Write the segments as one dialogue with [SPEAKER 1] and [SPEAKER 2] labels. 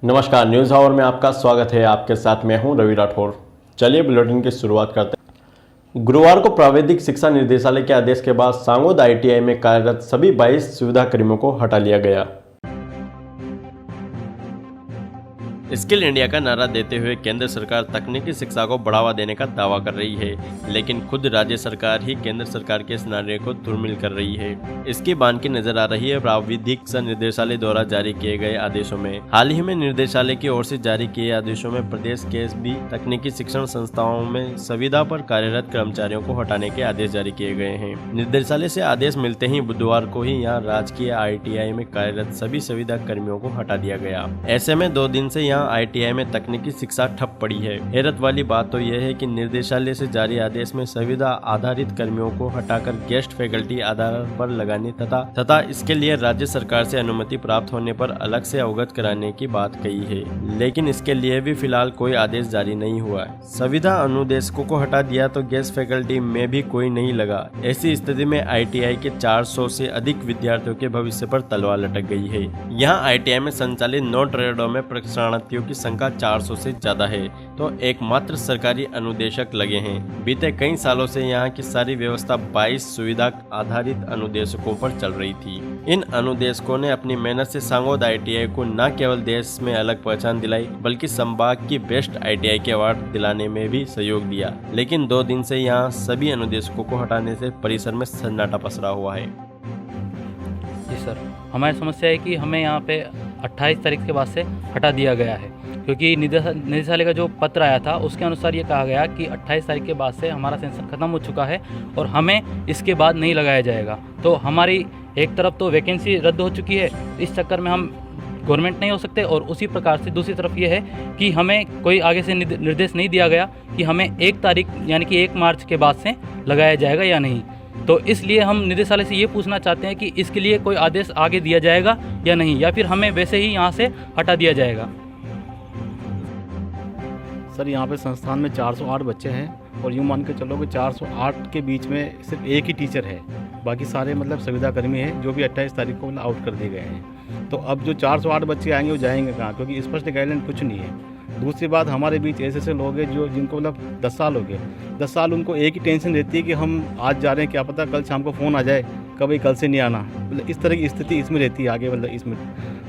[SPEAKER 1] नमस्कार, news our में आपका स्वागत है। आपके साथ मैं हूं रवि राठौर। चलिए बुलेटिन की शुरुआत करते हैं। गुरुवार को प्राविधिक शिक्षा निर्देशालय के आदेश के बाद सांगोद ITI में कार्यरत सभी 22 सुविधा कर्मियों को हटा लिया गया। स्किल इंडिया का नारा देते हुए केंद्र सरकार तकनीकी शिक्षा को बढ़ावा देने का दावा कर रही है, लेकिन खुद राज्य सरकार ही केंद्र सरकार के इस नारे को धूमिल कर रही है। इसकी बानगी नजर आ रही है प्राविधिक शिक्षा निर्देशालय द्वारा जारी किए गए आदेशों में। हाल ही में निर्देशालय की ओर से जारी किए आदेशों में प्रदेश के भी तकनीकी शिक्षण संस्थाओं में संविदा पर कार्यरत कर्मचारियों को हटाने के आदेश जारी किए गए हैं। निर्देशालय से आदेश मिलते ही बुधवार को ही यहाँ राजकीय ITI में कार्यरत सभी संविदा कर्मियों को हटा दिया गया। ऐसे में 2 दिन से ITI में तकनीकी शिक्षा ठप पड़ी है। हैरत वाली बात तो यह है कि निर्देशालय से जारी आदेश में संविदा आधारित कर्मियों को हटाकर गेस्ट फैकल्टी आधार पर लगाने तथा इसके लिए राज्य सरकार से अनुमति प्राप्त होने पर अलग से अवगत कराने की बात कही है, लेकिन इसके लिए भी फिलहाल कोई आदेश जारी नहीं हुआ है। संविदा अनुदेशकों को हटा दिया तो गेस्ट फैकल्टी में भी कोई नहीं लगा। ऐसी स्थिति में ITI के 400 से अधिक विद्यार्थियों के भविष्य पर तलवार लटक गई है। यहाँ ITI में संचालित 9 ट्रेडों में प्रशिक्षणार्थियों की संख्या 400 से ज्यादा है, तो एकमात्र सरकारी अनुदेशक लगे हैं। बीते कई सालों से यहाँ की सारी व्यवस्था 22 सुविधा आधारित अनुदेशकों पर चल रही थी। इन अनुदेशकों ने अपनी मेहनत से सांगोद ITI को न केवल देश में अलग पहचान दिलाई, बल्कि संभाग की बेस्ट ITI के अवार्ड दिलाने में भी सहयोग दिया। लेकिन 2 दिन से यहाँ सभी अनुदेशकों को हटाने से परिसर में सन्नाटा पसरा हुआ है।
[SPEAKER 2] जी सर, हमारी समस्या है कि हमें यहाँ पे 28 तारीख के बाद से हटा दिया गया है, क्योंकि निदेशालय का जो पत्र आया था उसके अनुसार ये कहा गया कि 28 तारीख के बाद से हमारा सेंसन ख़त्म हो चुका है और हमें इसके बाद नहीं लगाया जाएगा। तो हमारी एक तरफ तो वैकेंसी रद्द हो चुकी है, इस चक्कर में हम गवर्नमेंट नहीं हो सकते, और उसी प्रकार से दूसरी तरफ ये है कि हमें कोई आगे से निर्देश नहीं दिया गया कि हमें 1 तारीख यानी कि 1 मार्च के बाद से लगाया जाएगा या नहीं। तो इसलिए हम निदेशालय से ये पूछना चाहते हैं कि इसके लिए कोई आदेश आगे दिया जाएगा या नहीं, या फिर हमें वैसे ही यहाँ से हटा दिया जाएगा।
[SPEAKER 3] सर, यहाँ पे संस्थान में 408 बच्चे हैं और यूँ मान के चलो कि 408 के बीच में सिर्फ एक ही टीचर है, बाकी सारे संविधा कर्मी हैं जो भी 28 तारीख को आउट कर दिए गए हैं। तो अब जो 408 बच्चे आएंगे वो जाएंगे कहाँ, क्योंकि स्पष्ट गाइडलाइन कुछ नहीं है। दूसरी बात, हमारे बीच ऐसे लोग हैं जो जिनको 10 साल हो गए, 10 साल उनको एक ही टेंशन रहती है कि हम आज जा रहे हैं, क्या पता कल शाम को फ़ोन आ जाए, कभी कल से नहीं आना, इस तरह की स्थिति इसमें रहती है आगे इसमें।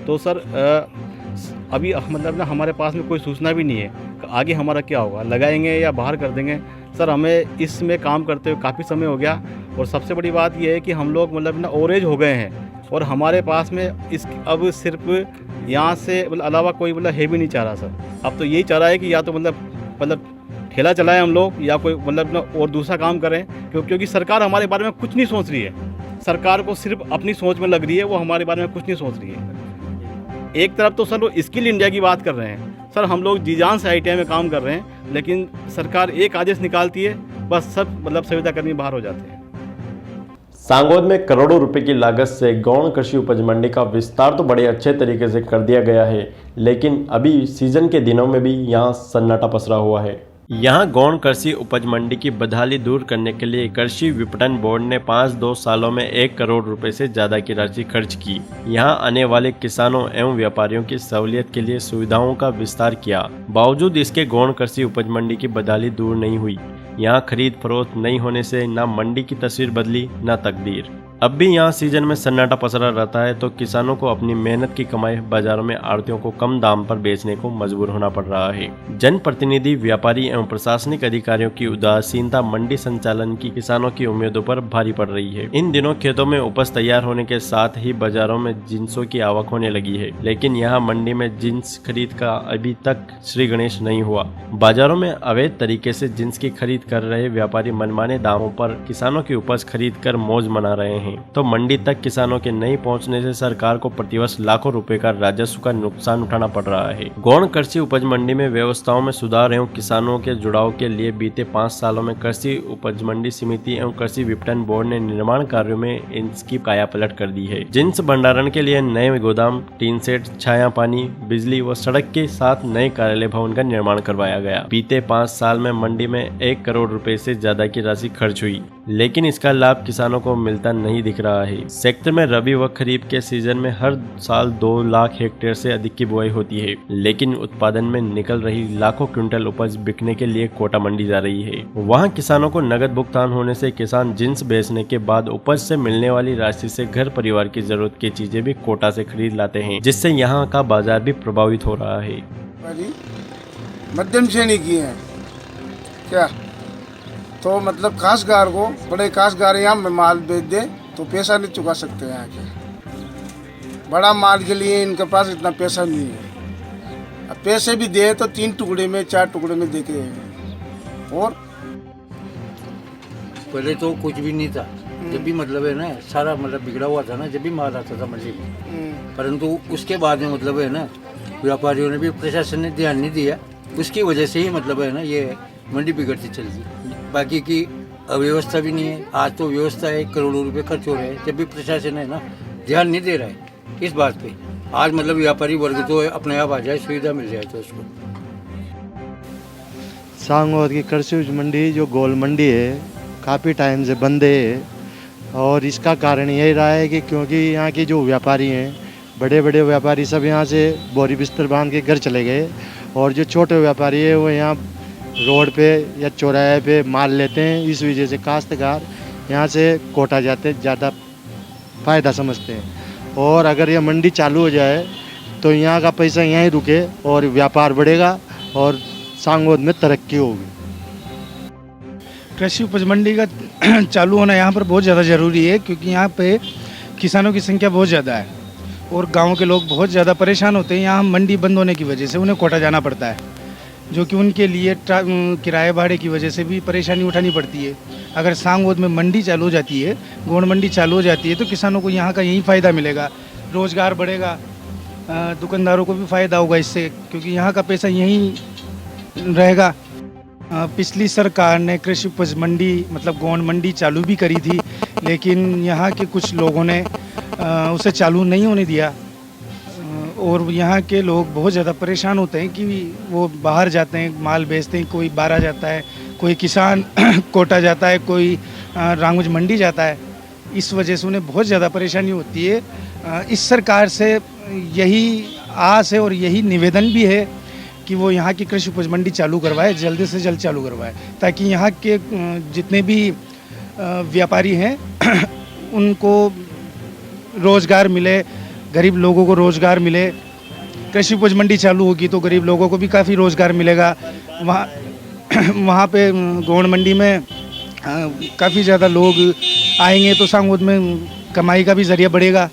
[SPEAKER 3] तो सर अभी ना हमारे पास में कोई सूचना भी नहीं है आगे हमारा क्या होगा, लगाएंगे या बाहर कर देंगे। सर, हमें इसमें काम करते हुए काफ़ी समय हो गया, और सबसे बड़ी बात यह है कि हम लोग ना ओवरेज हो गए हैं, और हमारे पास में इस अब सिर्फ यहाँ से अलावा कोई है भी नहीं चाह रहा। सर, अब तो यही चाह रहा है कि या तो ठेला चलाएं हम लोग, या कोई और दूसरा काम करें, क्योंकि सरकार हमारे बारे में कुछ नहीं सोच रही है। सरकार को सिर्फ अपनी सोच में लग रही है, वो हमारे बारे में कुछ नहीं सोच रही है। एक तरफ तो सर वो स्किल इंडिया की बात कर रहे हैं, सर हम लोग जी जान से ITI में काम कर रहे हैं, लेकिन सरकार एक आदेश निकालती है, बस सब संविदा कर्मी बाहर हो जाते हैं।
[SPEAKER 1] सांगोद में करोड़ों रुपए की लागत से गौण कृषि उपज मंडी का विस्तार तो बड़े अच्छे तरीके से कर दिया गया है, लेकिन अभी सीजन के दिनों में भी यहाँ सन्नाटा पसरा हुआ है। यहाँ गौण कृषि उपज मंडी की बदहाली दूर करने के लिए कृषि विपणन बोर्ड ने 5-2 सालों में 1 करोड़ रुपए से ज्यादा की राशि खर्च की। यहाँ आने वाले किसानों एवं व्यापारियों की सहूलियत के लिए सुविधाओं का विस्तार किया। बावजूद इसके गौण कृषि उपज मंडी की बदहाली दूर नहीं हुई। यहाँ खरीद फरोख्त नहीं होने से न मंडी की तस्वीर बदली न तकदीर। अब भी यहाँ सीजन में सन्नाटा पसरा रहता है, तो किसानों को अपनी मेहनत की कमाई बाजारों में आड़तियों को कम दाम पर बेचने को मजबूर होना पड़ रहा है। जनप्रतिनिधि, व्यापारी एवं प्रशासनिक अधिकारियों की उदासीनता मंडी संचालन की किसानों की उम्मीदों पर भारी पड़ रही है। इन दिनों खेतों में उपज तैयार होने के साथ ही बाजारों में जिंसों की आवक होने लगी है, लेकिन यहाँ मंडी में जिंस खरीद का अभी तक श्री गणेश नहीं हुआ। बाजारों में अवैध तरीके से जिंस की खरीद कर रहे व्यापारी मनमाने दामों पर किसानों की उपज खरीद कर मौज मना रहे हैं, तो मंडी तक किसानों के नहीं पहुंचने से सरकार को प्रतिवर्ष लाखों रुपए का राजस्व का नुकसान उठाना पड़ रहा है। गौण कृषि उपज मंडी में व्यवस्थाओं में सुधार एवं किसानों के जुड़ाव के लिए बीते 5 सालों में कृषि उपज मंडी समिति एवं कृषि विपणन बोर्ड ने निर्माण कार्यों में इसकी कायापलट कर दी है। जिंस भंडारण के लिए नए गोदाम, टीन सेट, छाया पानी, बिजली व सड़क के साथ नए कार्यालय भवन का निर्माण करवाया गया। बीते 5 साल में मंडी में 1 करोड़ रुपए से ज्यादा की राशि खर्च हुई, लेकिन इसका लाभ किसानों को मिलता नहीं नहीं दिख रहा है। सेक्टर में रबी व खरीफ के सीजन में हर साल 2 लाख हेक्टेयर से अधिक की बुआई होती है, लेकिन उत्पादन में निकल रही लाखों क्विंटल उपज बिकने के लिए कोटा मंडी जा रही है। वहां किसानों को नगद भुगतान होने से किसान जिन्स बेचने के बाद उपज से मिलने वाली राशि से घर परिवार की जरूरत की चीजें भी कोटा से खरीद लाते हैं, जिससे यहाँ का बाजार भी प्रभावित हो रहा है।
[SPEAKER 4] मध्यम श्रेणी की है क्या, तो मतलब काश्तकार को, बड़े काश्तकार यहाँ माल बेच दे तो पैसा नहीं चुका सकते यहाँ के। बड़ा माल के लिए इनके पास इतना पैसा नहीं है। अब पैसे भी दे तो 3 टुकड़े में 4 टुकड़े में दे के। और
[SPEAKER 5] पहले तो कुछ भी नहीं था, जब भी मतलब है ना सारा मतलब बिगड़ा हुआ था ना, जब भी माल आता था मंडी में। परंतु उसके बाद में मतलब है ना व्यापारियों ने भी, प्रशासन ने ध्यान नहीं दिया, उसकी वजह से ही मतलब है ना ये मंडी बिगड़ती चल गई। बाकी की अव्यवस्था भी नहीं है। आज तो व्यवस्था है, करोड़ों रुपए खर्च हो रहे हैं, जब भी प्रशासन है ना ध्यान नहीं दे रहा है इस बात पे। आज मतलब व्यापारी वर्ग तो अपने आप आ जाए, सुविधा मिल जाए तो उसको।
[SPEAKER 6] सांगोद की कृषि उपज मंडी जो गोल मंडी है काफ़ी टाइम से बंद है, और इसका कारण यही रहा है कि क्योंकि यहाँ के जो व्यापारी हैं, बड़े बड़े व्यापारी सब यहाँ से बोरी बिस्तर बांध के घर चले गए, और जो छोटे व्यापारी है वो यहाँ रोड पे या चौराहे पे माल लेते हैं। इस वजह से काश्तकार यहाँ से कोटा जाते ज़्यादा फ़ायदा समझते हैं। और अगर यह मंडी चालू हो जाए तो यहाँ का पैसा यहीं रुके और व्यापार बढ़ेगा और सांगोद में तरक्की होगी।
[SPEAKER 7] कृषि उपज मंडी का चालू होना यहाँ पर बहुत ज़्यादा ज़रूरी है, क्योंकि यहाँ पे किसानों की संख्या बहुत ज़्यादा है और गांव के लोग बहुत ज़्यादा परेशान होते हैं। यहाँ मंडी बंद होने की वजह से उन्हें कोटा जाना पड़ता है, जो कि उनके लिए किराए भाड़े की वजह से भी परेशानी उठानी पड़ती है। अगर सांगोद में मंडी चालू हो जाती है, गोंड मंडी चालू हो जाती है, तो किसानों को यहाँ का यही फ़ायदा मिलेगा, रोज़गार बढ़ेगा, दुकानदारों को भी फ़ायदा होगा इससे, क्योंकि यहाँ का पैसा यहीं रहेगा। पिछली सरकार ने कृषि उपज मंडी मतलब गोंड मंडी चालू भी करी थी, लेकिन यहाँ के कुछ लोगों ने उसे चालू नहीं होने दिया, और यहाँ के लोग बहुत ज़्यादा परेशान होते हैं कि वो बाहर जाते हैं, माल बेचते हैं, कोई बारा जाता है, कोई किसान कोटा जाता है, कोई रांगुज मंडी जाता है। इस वजह से उन्हें बहुत ज़्यादा परेशानी होती है। इस सरकार से यही आस है और यही निवेदन भी है कि वो यहाँ की कृषि उपज मंडी चालू करवाए, जल्दी से जल्द चालू करवाए, ताकि यहाँ के जितने भी व्यापारी हैं उनको रोज़गार मिले, गरीब लोगों को रोज़गार मिले। कृषि उपज मंडी चालू होगी तो गरीब लोगों को भी काफ़ी रोज़गार मिलेगा। वहाँ पे गोंड मंडी में काफ़ी ज़्यादा लोग आएंगे तो सांगोद में कमाई का भी जरिया बढ़ेगा।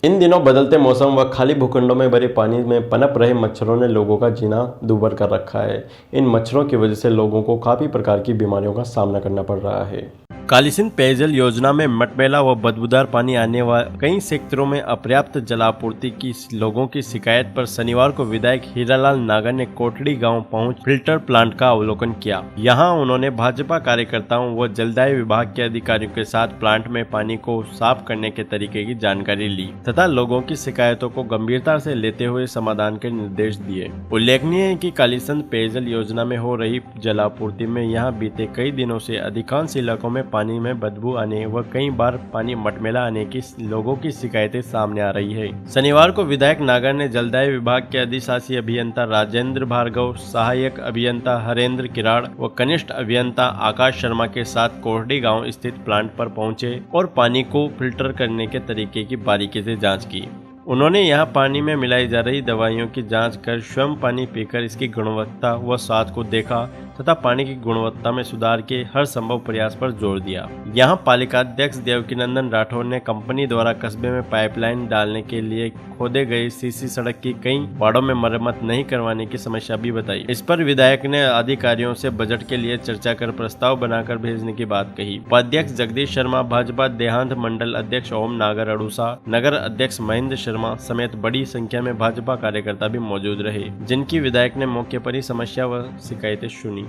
[SPEAKER 1] इन दिनों बदलते मौसम व खाली भूखंडों में भरे पानी में पनप रहे मच्छरों ने लोगों का जीना दूभर कर रखा है। इन मच्छरों की वजह से लोगों को काफ़ी प्रकार की बीमारियों का सामना करना पड़ रहा है। काली सिंध पेयजल योजना में मटमैला व बदबूदार पानी आने व कई सेक्टरों में अपर्याप्त जलापूर्ति की लोगों की शिकायत पर शनिवार को विधायक हीरालाल नागर ने कोटड़ी गांव पहुंच फिल्टर प्लांट का अवलोकन किया। यहां उन्होंने भाजपा कार्यकर्ताओं व जलदाय विभाग के अधिकारियों के साथ प्लांट में पानी को साफ करने के तरीके की जानकारी ली तथा लोगों की शिकायतों को गंभीरता से लेते हुए समाधान के निर्देश दिए। उल्लेखनीय है कि काली सिंध पेयजल योजना में हो रही जलापूर्ति में यहाँ बीते कई दिनों से अधिकांश इलाकों में पानी में बदबू आने व कई बार पानी मटमैला आने की लोगों की शिकायतें सामने आ रही है। शनिवार को विधायक नागर ने जलदाय विभाग के अधिशासी अभियंता राजेंद्र भार्गव, सहायक अभियंता हरेंद्र किराड़ व कनिष्ठ अभियंता आकाश शर्मा के साथ कोहड़ी गांव स्थित प्लांट पर पहुंचे और पानी को फिल्टर करने के तरीके की बारीकी से जांच की। उन्होंने यहां पानी में मिलाई जा रही दवाइयों की जांच कर स्वयं पानी पीकर इसकी गुणवत्ता व स्वाद को देखा तथा पानी की गुणवत्ता में सुधार के हर संभव प्रयास पर जोर दिया। यहां पालिका अध्यक्ष देवकीनंदन राठौर ने कंपनी द्वारा कस्बे में पाइपलाइन डालने के लिए खोदे गए सीसी सड़क की कई वार्डों में मरम्मत नहीं करवाने की समस्या भी बताई। इस पर विधायक ने अधिकारियों से बजट के लिए चर्चा कर प्रस्ताव बनाकर भेजने की बात कही। उपाध्यक्ष जगदीश शर्मा, भाजपा देहांत मंडल अध्यक्ष ओम नागर अड़ूसा, नगर अध्यक्ष महेंद्र शर्मा समेत बड़ी संख्या में भाजपा कार्यकर्ता भी मौजूद रहे, जिनकी विधायक ने मौके पर ही समस्या व शिकायतें सुनी।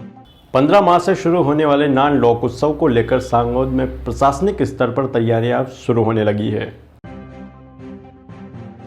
[SPEAKER 1] 15 मार्च से शुरू होने वाले नान लोक उत्सव को लेकर सांगोद में प्रशासनिक स्तर पर तैयारियां शुरू होने लगी है।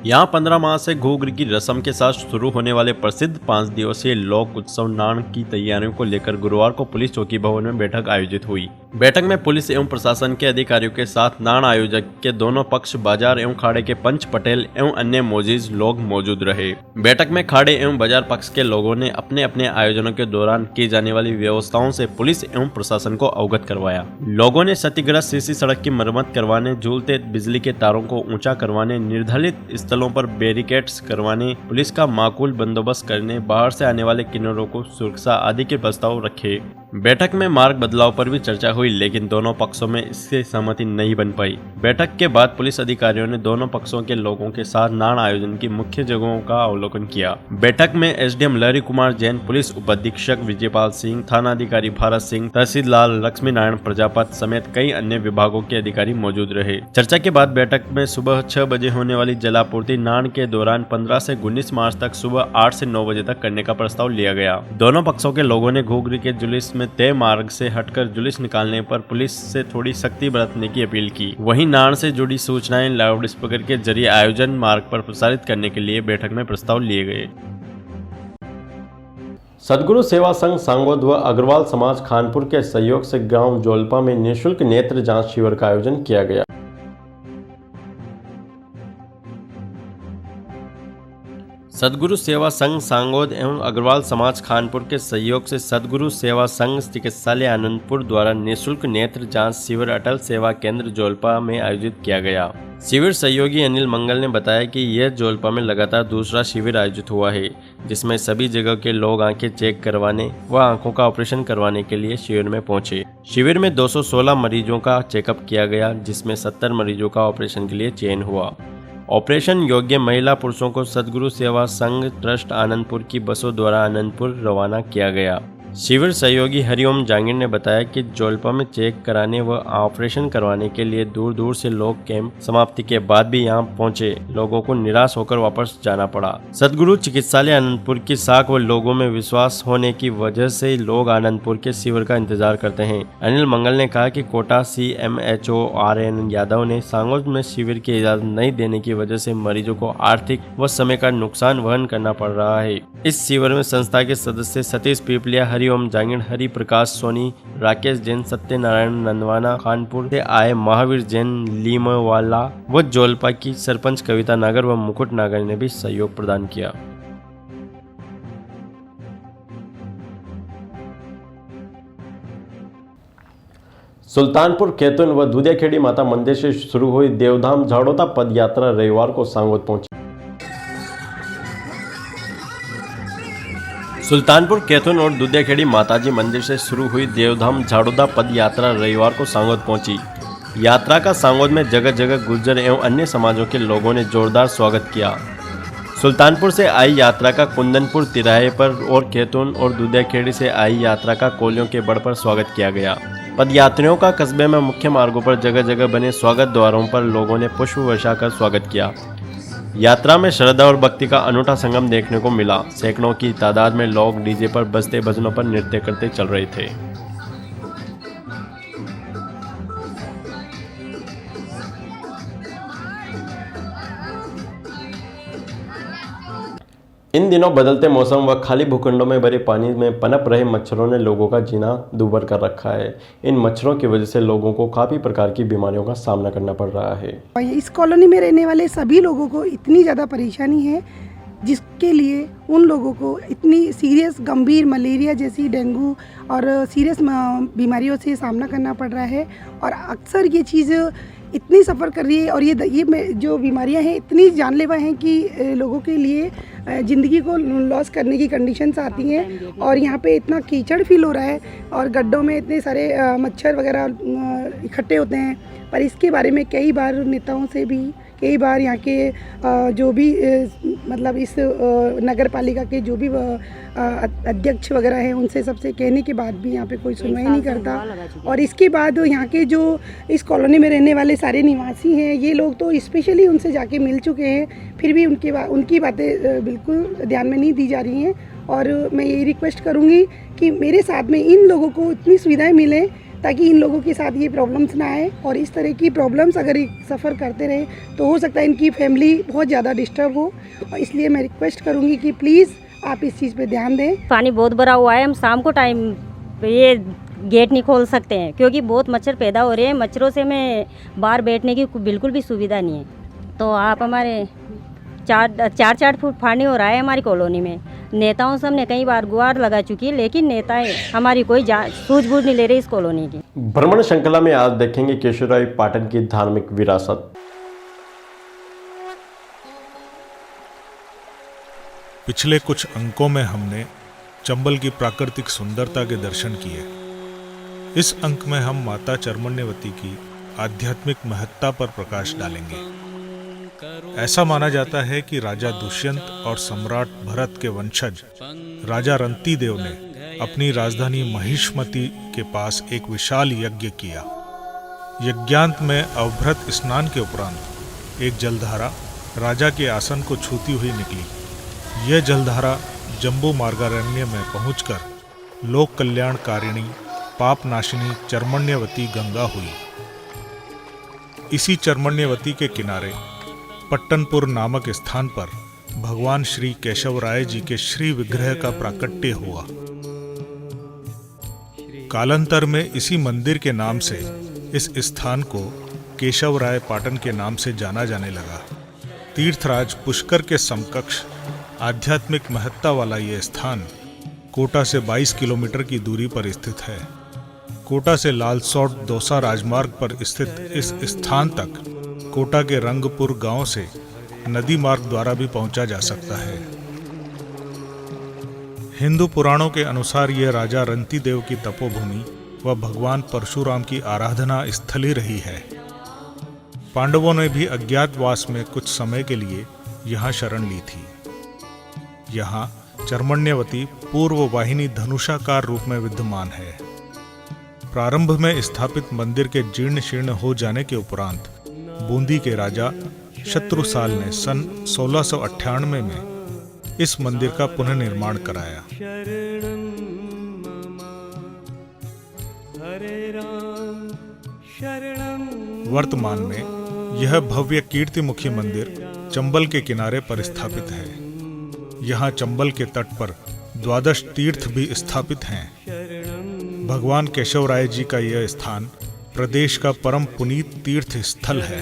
[SPEAKER 1] यहां 15 मार्च से घूघर की रस्म के साथ शुरू होने वाले प्रसिद्ध 5 दिवसीय लोक उत्सव नान की तैयारियों को लेकर गुरुवार को पुलिस चौकी भवन में बैठक आयोजित हुई। बैठक में पुलिस एवं प्रशासन के अधिकारियों के साथ नाण आयोजक के दोनों पक्ष, बाजार एवं खाड़े के पंच, पटेल एवं अन्य मोजीज लोग मौजूद रहे। बैठक में खाड़े एवं बाजार पक्ष के लोगों ने अपने अपने आयोजनों के दौरान की जाने वाली व्यवस्थाओं से पुलिस एवं प्रशासन को अवगत करवाया। लोगों ने क्षतिग्रस्त सीसी सड़क की मरम्मत करवाने, झूलते बिजली के तारों को ऊंचा करवाने, निर्धारित स्थलों पर बैरिकेड्स करवाने, पुलिस का माकूल बंदोबस्त करने, बाहर से आने वाले किन्नरों को सुरक्षा आदि के प्रस्ताव रखे। बैठक में मार्ग बदलाव पर भी चर्चा हुई, लेकिन दोनों पक्षों में इससे सहमति नहीं बन पाई। बैठक के बाद पुलिस अधिकारियों ने दोनों पक्षों के लोगों के साथ नाण आयोजन की मुख्य जगहों का अवलोकन किया। बैठक में एसडीएम लहरी कुमार जैन, पुलिस उपाधीक्षक विजयपाल सिंह, थानाधिकारी भारत सिंह, तहसीलदार लक्ष्मी नारायण प्रजापत समेत कई अन्य विभागों के अधिकारी मौजूद रहे। चर्चा के बाद बैठक में सुबह 6 बजे होने वाली जलापूर्ति नाण के दौरान 15 से 19 मार्च तक सुबह 8 से 9 बजे तक करने का प्रस्ताव लिया गया। दोनों पक्षों के लोगों ने घुघरी के जुलूस में तय मार्ग से हटकर जुलूस निकालने पर पुलिस से थोड़ी सख्ती बरतने की अपील की। वहीं नाण से जुड़ी सूचनाएं लाउड स्पीकर के जरिए आयोजन मार्ग पर प्रसारित करने के लिए बैठक में प्रस्ताव लिए गए। सदगुरु सेवा संघ सांगोद व अग्रवाल समाज खानपुर के सहयोग से गांव जोलपा में निःशुल्क नेत्र जांच शिविर का आयोजन किया गया। सदगुरु सेवा संघ सांगोद एवं अग्रवाल समाज खानपुर के सहयोग से सदगुरु सेवा संघ चिकित्सालय आनंदपुर द्वारा निःशुल्क नेत्र जांच शिविर अटल सेवा केंद्र जोलपा में आयोजित किया गया। शिविर सहयोगी अनिल मंगल ने बताया कि यह जोलपा में लगातार दूसरा शिविर आयोजित हुआ है, जिसमें सभी जगह के लोग आंखें चेक करवाने व आंखों का ऑपरेशन करवाने के लिए शिविर में पहुंचे। शिविर में 216 मरीजों का चेकअप किया गया, जिसमें 70 मरीजों का ऑपरेशन के लिए चयन हुआ। ऑपरेशन योग्य महिला पुरुषों को सदगुरु सेवा संघ ट्रस्ट आनंदपुर की बसों द्वारा आनंदपुर रवाना किया गया। शिविर सहयोगी हरिओम जांगीर ने बताया कि जोलपा में चेक कराने व ऑपरेशन करवाने के लिए दूर दूर से लोग कैंप समाप्ति के बाद भी यहां पहुंचे लोगों को निराश होकर वापस जाना पड़ा। सदगुरु चिकित्सालय आनंदपुर की साख व लोगों में विश्वास होने की वजह से लोग आनंदपुर के शिविर का इंतजार करते हैं। अनिल मंगल ने कहा कि कोटा CMHO RN यादव ने सांगोद में शिविर की इजाजत नहीं देने की वजह से मरीजों को आर्थिक व समय का नुकसान वहन करना पड़ रहा है। इस शिविर में संस्था के सदस्य सतीश पीपलिया, हरिओम जांगीर, हरि प्रकाश सोनी, राकेश जैन, सत्यनारायण नंदवाना, खानपुर से आए महावीर जैन लीमवाला व जोलपा की सरपंच कविता नागर व मुकुट नागर ने भी सहयोग प्रदान किया। सुल्तानपुर कैथून व दूधियाखेड़ी माता मंदिर से शुरू हुई देवधाम झाड़ोदा पद यात्रा रविवार को सांगोद पहुंची। सुल्तानपुर कैथून और दूधियाखेड़ी माताजी मंदिर से शुरू हुई देवधाम झाड़ोदा पद यात्रा रविवार को सांगोद पहुंची। यात्रा का सांगोद में जगह जगह गुर्जर एवं अन्य समाजों के लोगों ने जोरदार स्वागत किया। सुल्तानपुर से आई यात्रा का कुंदनपुर तिराहे पर और कैथून और दूधियाखेड़ी से आई यात्रा का कोलियों के बड़ पर स्वागत किया गया। पदयात्रियों का कस्बे में मुख्य मार्गों पर जगह जगह बने स्वागत द्वारों पर लोगों ने पुष्प वर्षा कर स्वागत किया। यात्रा में श्रद्धा और भक्ति का अनूठा संगम देखने को मिला। सैकड़ों की तादाद में लोग डीजे पर बजते भजनों पर नृत्य करते चल रहे थे। इन दिनों बदलते मौसम व खाली भूखंडों में भरे पानी में पनप रहे मच्छरों ने लोगों का जीना दूभर कर रखा है। इन मच्छरों की वजह से लोगों को काफ़ी प्रकार की बीमारियों का सामना करना पड़ रहा है।
[SPEAKER 8] इस कॉलोनी में रहने वाले सभी लोगों को इतनी ज़्यादा परेशानी है, जिसके लिए उन लोगों को इतनी सीरियस गंभीर मलेरिया जैसी, डेंगू और सीरियस बीमारियों से सामना करना पड़ रहा है। और अक्सर ये चीज़ इतनी सफ़र कर रही है और ये जो बीमारियां हैं इतनी जानलेवा हैं कि लोगों के लिए ज़िंदगी को लॉस करने की कंडीशंस आती हैं। और यहाँ पे इतना कीचड़ फील हो रहा है और गड्ढों में इतने सारे मच्छर वगैरह इकट्ठे होते हैं। पर इसके बारे में कई बार नेताओं से भी, कई बार यहाँ के जो भी मतलब इस नगर पालिका के जो भी अध्यक्ष वगैरह हैं, उनसे सबसे कहने के बाद भी यहाँ पे कोई सुनवाई नहीं करता। और इसके बाद यहाँ के जो इस कॉलोनी में रहने वाले सारे निवासी हैं, ये लोग तो स्पेशली उनसे जाके मिल चुके हैं, फिर भी उनकी बातें बिल्कुल ध्यान में नहीं दी जा रही हैं। और मैं यही रिक्वेस्ट करूँगी कि मेरे साथ में इन लोगों को इतनी सुविधाएँ मिलें ताकि इन लोगों के साथ ये प्रॉब्लम्स ना आए। और इस तरह की प्रॉब्लम्स अगर सफ़र करते रहे तो हो सकता है इनकी फैमिली बहुत ज़्यादा डिस्टर्ब हो। और इसलिए मैं रिक्वेस्ट करूँगी कि प्लीज़ आप इस चीज़ पे ध्यान दें।
[SPEAKER 9] पानी बहुत भरा हुआ है। हम शाम को टाइम ये गेट नहीं खोल सकते हैं क्योंकि बहुत मच्छर पैदा हो रहे हैं। मच्छरों से हमें बाहर बैठने की बिल्कुल भी सुविधा नहीं है। तो आप हमारे 4 फुट पानी हो रहा है हमारी कॉलोनी में। नेताओं से हमने कई बार गुहार लगा चुकी है, लेकिन नेताएं हमारी कोई सूझबूझ नहीं ले रही इस कॉलोनी की।
[SPEAKER 1] भ्रमण श्रृंखला में आज देखेंगे केशवराय पाटन की धार्मिक विरासत।
[SPEAKER 10] पिछले कुछ अंकों में हमने चंबल की प्राकृतिक सुंदरता के दर्शन किए। इस अंक में हम माता चर्मण्यवती की आध्यात्मिक महत्ता पर प्रकाश डालेंगे। ऐसा माना जाता है कि राजा दुष्यंत और सम्राट भरत के वंशज राजा रंती देव ने अपनी राजधानी महिष्मती के पास एक विशाल यज्ञ किया। यज्ञांत में अवभृत स्नान के उपरांत एक जलधारा राजा के आसन को छूती हुई निकली। यह जलधारा जम्बू मार्गारण्य में पहुंचकर लोक कल्याणकारिणी पाप नाशिनी चर्मण्यवती गंगा हुई। इसी चर्मण्यवती के किनारे पट्टनपुर नामक स्थान पर भगवान श्री केशवराय जी के श्री विग्रह का प्राकट्य हुआ। कालांतर में इसी मंदिर के नाम से इस स्थान को केशवराय पाटन के नाम से जाना जाने लगा। तीर्थराज पुष्कर के समकक्ष आध्यात्मिक महत्ता वाला यह स्थान कोटा से 22 किलोमीटर की दूरी पर स्थित है। कोटा से लालसोट दौसा राजमार्ग पर स्थित इस स्थान तक कोटा के रंगपुर गांव से नदी मार्ग द्वारा भी पहुंचा जा सकता है। हिंदू पुराणों के अनुसार यह राजा रंती देव की तपोभूमि व भगवान परशुराम की आराधना स्थली रही है। पांडवों ने भी अज्ञातवास में कुछ समय के लिए यहाँ शरण ली थी। यहाँ चर्मण्यवती पूर्व वाहिनी धनुषाकार रूप में विद्यमान है। प्रारंभ में स्थापित मंदिर के जीर्ण शीर्ण हो जाने के उपरांत बूंदी के राजा शत्रुसाल ने सन 1698 में इस मंदिर का पुनर्निर्माण कराया। वर्तमान में यह भव्य कीर्तिमुखी मंदिर चंबल के किनारे पर स्थापित है। यहाँ चंबल के तट पर 12 तीर्थ भी स्थापित हैं। भगवान केशवराय जी का यह स्थान प्रदेश का परम पुनीत तीर्थ स्थल है।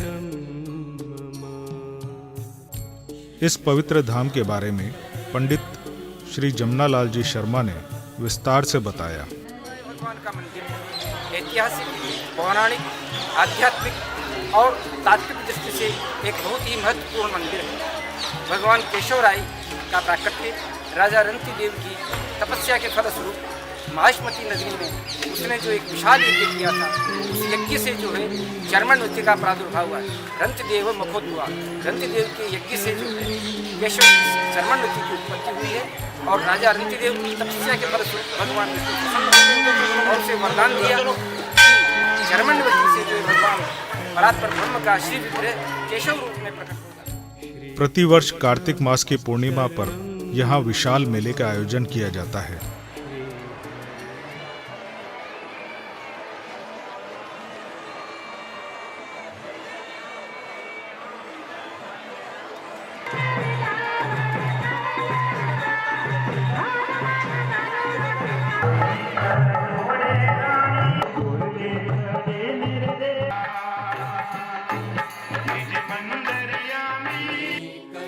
[SPEAKER 10] इस पवित्र धाम के बारे में पंडित श्री जमुनालाल जी शर्मा ने विस्तार से बताया।
[SPEAKER 11] भगवान का मंदिर ऐतिहासिक, पौराणिक, आध्यात्मिक और तात्विक दृष्टि से एक बहुत ही महत्वपूर्ण मंदिर है। भगवान केशवराय का प्राकट्य राजा रंती देव की तपस्या के फलस्वरूप महिष्मती नदी में उसने जो एक विशाल यज्ञ किया था, उस यज्ञ से जो है चर्मण्यवती का प्रादुर्भाव हुआ। रंतदेव मखोद्भवा, रंतदेव के यज्ञ से जो है केशव चर्मण्यवती की उत्पत्ति हुई है और राजा रंतदेव की तपस्या के फलस्वरूप भगवान ने और उसे वरदान दिया कि चर्मण्यवती से जो भगवान परात्पर ब्रह्म का श्री विग्रह केशव रूप में प्रकट होगा।
[SPEAKER 10] प्रतिवर्ष कार्तिक मास की पूर्णिमा पर यहाँ विशाल मेले का आयोजन किया जाता है।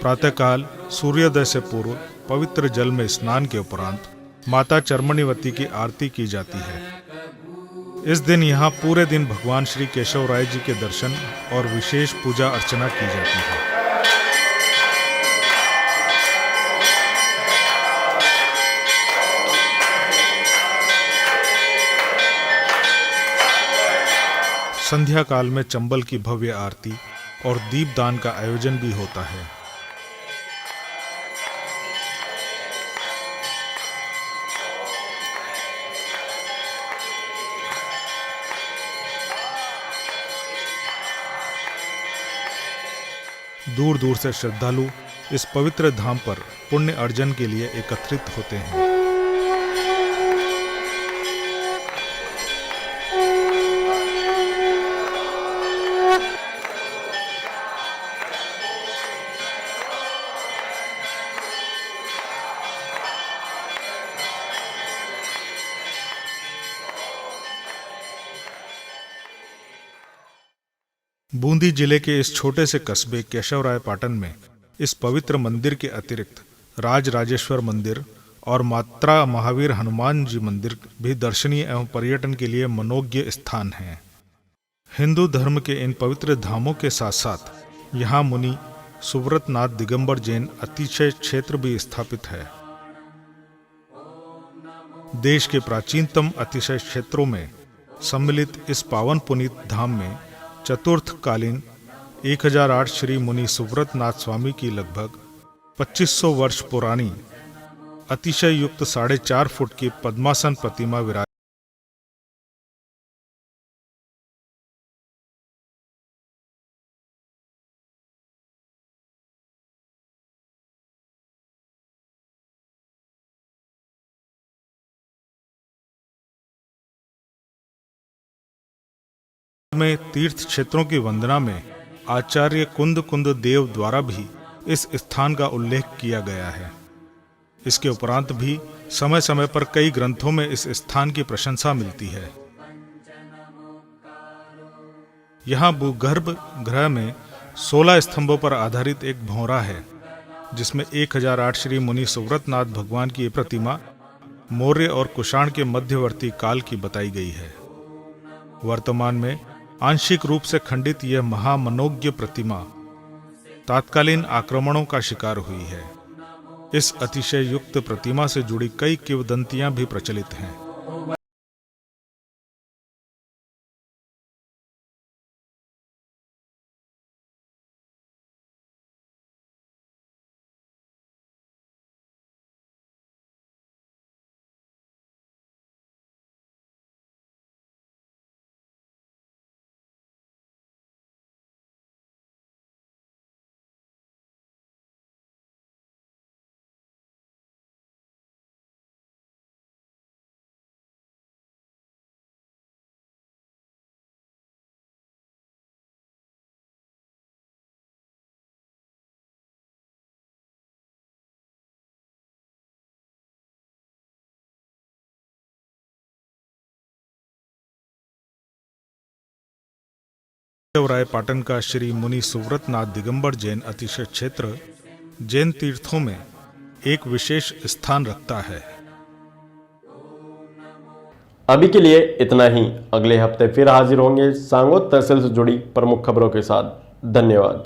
[SPEAKER 10] प्रातःकाल सूर्योदय से पूर्व पवित्र जल में स्नान के उपरांत माता चर्मण्यवती की आरती की जाती है। इस दिन यहाँ पूरे दिन भगवान श्री केशवराय जी के दर्शन और विशेष पूजा अर्चना की जाती है। संध्या काल में चंबल की भव्य आरती और दीपदान का आयोजन भी होता है। दूर दूर से श्रद्धालु इस पवित्र धाम पर पुण्य अर्जन के लिए एकत्रित होते हैं। बूंदी जिले के इस छोटे से कस्बे केशवराय पाटन में इस पवित्र मंदिर के अतिरिक्त राज राजेश्वर मंदिर और मात्रा महावीर हनुमान जी मंदिर भी दर्शनीय एवं पर्यटन के लिए मनोज्ञ स्थान हैं। हिंदू धर्म के इन पवित्र धामों के साथ साथ यहाँ मुनि सुव्रतनाथ दिगंबर जैन अतिशय क्षेत्र भी स्थापित है। देश के प्राचीनतम अतिशय क्षेत्रों में सम्मिलित इस पावन पुनीत धाम में चतुर्थ कालीन 1008 श्री मुनि सुव्रतनाथ स्वामी की लगभग 2500 वर्ष पुरानी अतिशय युक्त 4.5 फुट की पद्मासन प्रतिमा विराज में तीर्थ क्षेत्रों की वंदना में आचार्य कुंद कुंद देव द्वारा भी इस स्थान का उल्लेख किया गया है। इसके उपरांत भी समय समय पर कई ग्रंथों में इस स्थान की प्रशंसा मिलती है। यहाँ भूगर्भ गृह में 16 स्तंभों पर आधारित एक भौरा है, जिसमें 1008 श्री मुनि सुव्रतनाथ भगवान की प्रतिमा मौर्य और कुषाण के मध्यवर्ती काल की बताई गई है। वर्तमान में आंशिक रूप से खंडित यह महामनोज्ञ प्रतिमा तात्कालीन आक्रमणों का शिकार हुई है। इस अतिशय युक्त प्रतिमा से जुड़ी कई किंवदंतियां भी प्रचलित हैं। केशवराय पाटन का श्री मुनि सुव्रतनाथ दिगंबर जैन अतिशय क्षेत्र जैन तीर्थों में एक विशेष स्थान रखता है।
[SPEAKER 1] अभी के लिए इतना ही। अगले हफ्ते फिर हाजिर होंगे सांगोद तहसील से जुड़ी प्रमुख खबरों के साथ। धन्यवाद।